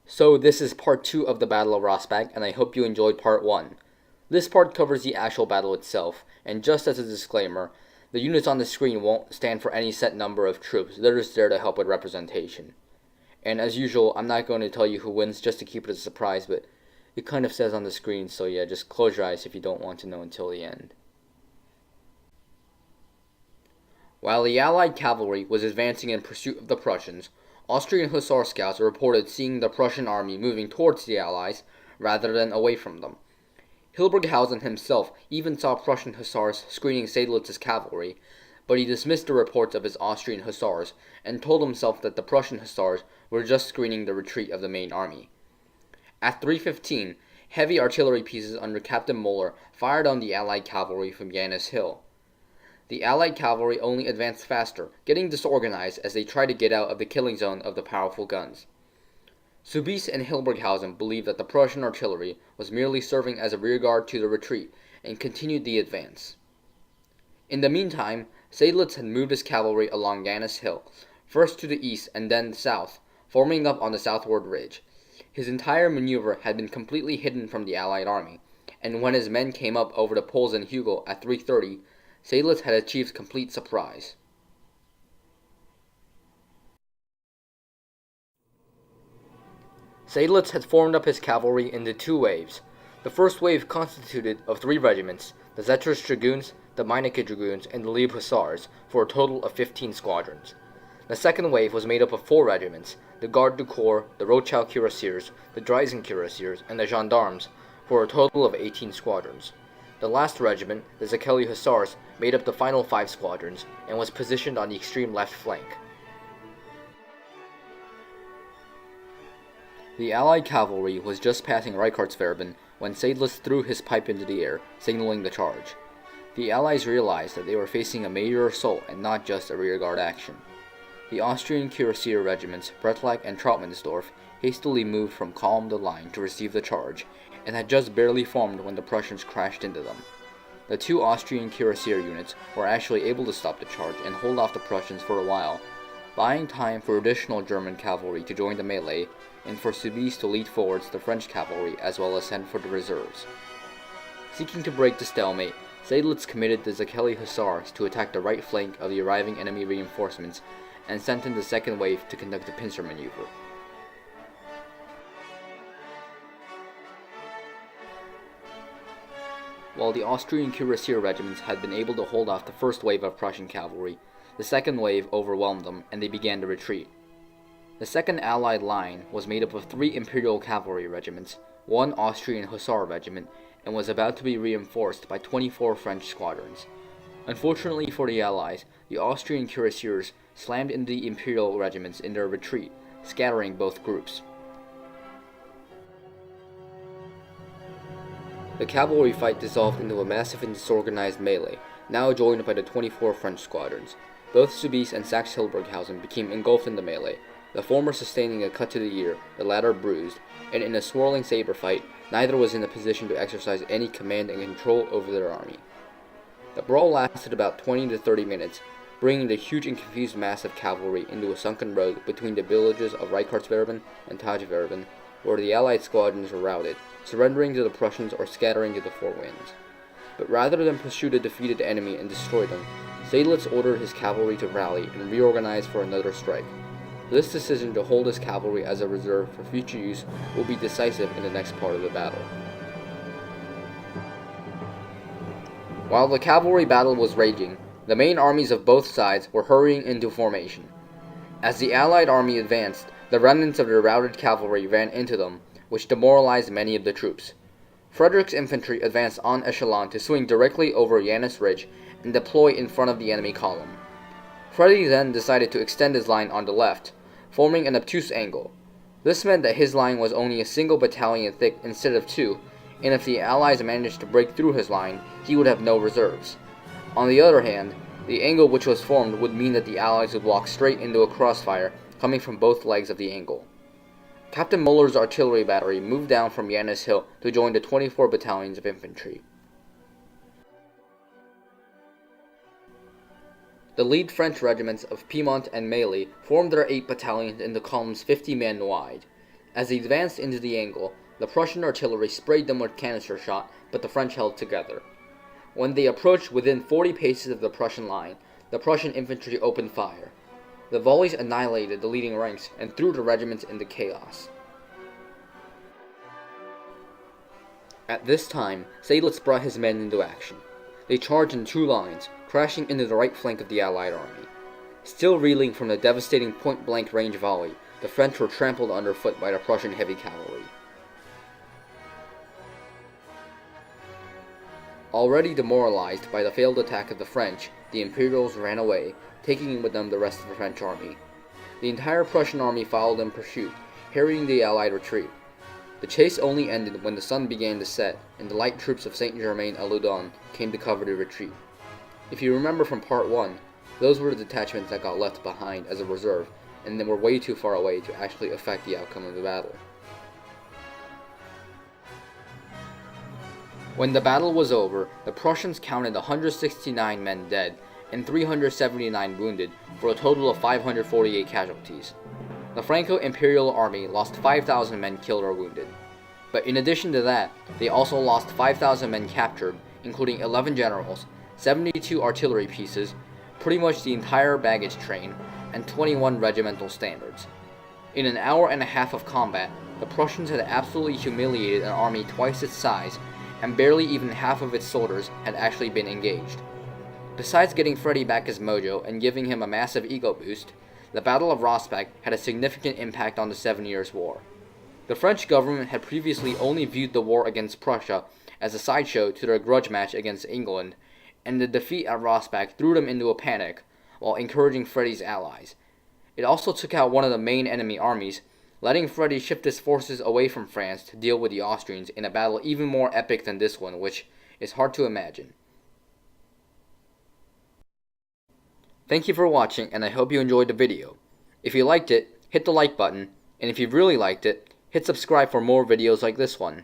So this is part 2 of the Battle of Rossbach, and I hope you enjoyed part 1. This part covers the actual battle itself, and just as a disclaimer, the units on the screen won't stand for any set number of troops, they're just there to help with representation. And as usual, I'm not going to tell you who wins just to keep it a surprise, but it kind of says on the screen, so yeah, just close your eyes if you don't want to know until the end. While the Allied cavalry was advancing in pursuit of the Prussians, Austrian hussar scouts reported seeing the Prussian army moving towards the Allies rather than away from them. Hildburghausen himself even saw Prussian hussars screening Seydlitz's cavalry, but he dismissed the reports of his Austrian hussars and told himself that the Prussian hussars were just screening the retreat of the main army. At 3:15, heavy artillery pieces under Captain Moeller fired on the Allied cavalry from Janus Hill. The Allied cavalry only advanced faster, getting disorganized as they tried to get out of the killing zone of the powerful guns. Soubise and Hildburghausen believed that the Prussian artillery was merely serving as a rearguard to the retreat and continued the advance. In the meantime, Seydlitz had moved his cavalry along Janus Hill, first to the east and then south, forming up on the southward ridge. His entire maneuver had been completely hidden from the Allied army, and when his men came up over the Pols and Hugel at 3:30, Seydlitz had achieved complete surprise. Seydlitz had formed up his cavalry into two waves. The first wave constituted of 3 regiments, the Zetrich Dragoons, the Meinecke Dragoons, and the Lieb Hussars, for a total of 15 squadrons. The second wave was made up of 4 regiments, the Garde du Corps, the Rothschild Cuirassiers, the Dreisen Cuirassiers, and the Gendarmes, for a total of 18 squadrons. The last regiment, the Zakelli Hussars, made up the final 5 squadrons, and was positioned on the extreme left flank. The Allied cavalry was just passing Reikartswerben when Seydlitz threw his pipe into the air, signaling the charge. The Allies realized that they were facing a major assault and not just a rearguard action. The Austrian Cuirassier regiments, Bretlack and Trautmannsdorf, hastily moved from column to line to receive the charge, and had just barely formed when the Prussians crashed into them. The 2 Austrian Cuirassier units were actually able to stop the charge and hold off the Prussians for a while, buying time for additional German cavalry to join the melee, and for Soubise to lead forwards the French cavalry as well as send for the reserves. Seeking to break the stalemate, Seydlitz committed the Zakelli Hussars to attack the right flank of the arriving enemy reinforcements and sent in the second wave to conduct the pincer maneuver. While the Austrian Cuirassier regiments had been able to hold off the first wave of Prussian cavalry, the second wave overwhelmed them and they began to retreat. The second Allied line was made up of 3 Imperial Cavalry regiments, 1 Austrian Hussar regiment, and was about to be reinforced by 24 French squadrons. Unfortunately for the Allies, the Austrian Cuirassiers slammed into the Imperial regiments in their retreat, scattering both groups. The cavalry fight dissolved into a massive and disorganized melee, now joined by the 24 French squadrons. Both Soubise and Saxe-Hildburghausen became engulfed in the melee, the former sustaining a cut to the ear, the latter bruised, and in a swirling saber fight, neither was in a position to exercise any command and control over their army. The brawl lasted about 20 to 30 minutes, bringing the huge and confused mass of cavalry into a sunken road between the villages of Reikartswerben and Tajwerben, where the Allied squadrons were routed, surrendering to the Prussians or scattering to the 4 winds. But rather than pursue the defeated enemy and destroy them, Seydlitz ordered his cavalry to rally and reorganize for another strike. This decision to hold his cavalry as a reserve for future use will be decisive in the next part of the battle. While the cavalry battle was raging, the main armies of both sides were hurrying into formation. As the Allied army advanced, the remnants of their routed cavalry ran into them, which demoralized many of the troops. Frederick's infantry advanced en echelon to swing directly over Janus Ridge and deploy in front of the enemy column. Freddy then decided to extend his line on the left, forming an obtuse angle. This meant that his line was only a single battalion thick instead of 2, and if the Allies managed to break through his line, he would have no reserves. On the other hand, the angle which was formed would mean that the Allies would walk straight into a crossfire coming from both legs of the angle. Captain Muller's artillery battery moved down from Janus Hill to join the 24 battalions of infantry. The lead French regiments of Piedmont and Mailly formed their 8 battalions into columns 50 men wide. As they advanced into the angle, the Prussian artillery sprayed them with canister shot, but the French held together. When they approached within 40 paces of the Prussian line, the Prussian infantry opened fire. The volleys annihilated the leading ranks and threw the regiments into chaos. At this time, Seydlitz brought his men into action. They charged in two lines, crashing into the right flank of the Allied army. Still reeling from the devastating point-blank range volley, the French were trampled underfoot by the Prussian heavy cavalry. Already demoralized by the failed attack of the French, the Imperials ran away, taking with them the rest of the French army. The entire Prussian army followed in pursuit, harrying the Allied retreat. The chase only ended when the sun began to set, and the light troops of Saint-Germain-en-Laudon came to cover the retreat. If you remember from Part 1, those were the detachments that got left behind as a reserve, and they were way too far away to actually affect the outcome of the battle. When the battle was over, the Prussians counted 169 men dead and 379 wounded, for a total of 548 casualties. The Franco-Imperial Army lost 5,000 men killed or wounded. But in addition to that, they also lost 5,000 men captured, including 11 generals, 72 artillery pieces, pretty much the entire baggage train, and 21 regimental standards. In an hour and a half of combat, the Prussians had absolutely humiliated an army twice its size, and barely even half of its soldiers had actually been engaged. Besides getting Freddy back his mojo and giving him a massive ego boost, the Battle of Rossbach had a significant impact on the 7 Years' War. The French government had previously only viewed the war against Prussia as a sideshow to their grudge match against England, and the defeat at Rossbach threw them into a panic, while encouraging Freddy's allies. It also took out one of the main enemy armies, letting Freddy shift his forces away from France to deal with the Austrians in a battle even more epic than this one, which is hard to imagine. Thank you for watching, and I hope you enjoyed the video. If you liked it, hit the like button, and if you really liked it, hit subscribe for more videos like this one.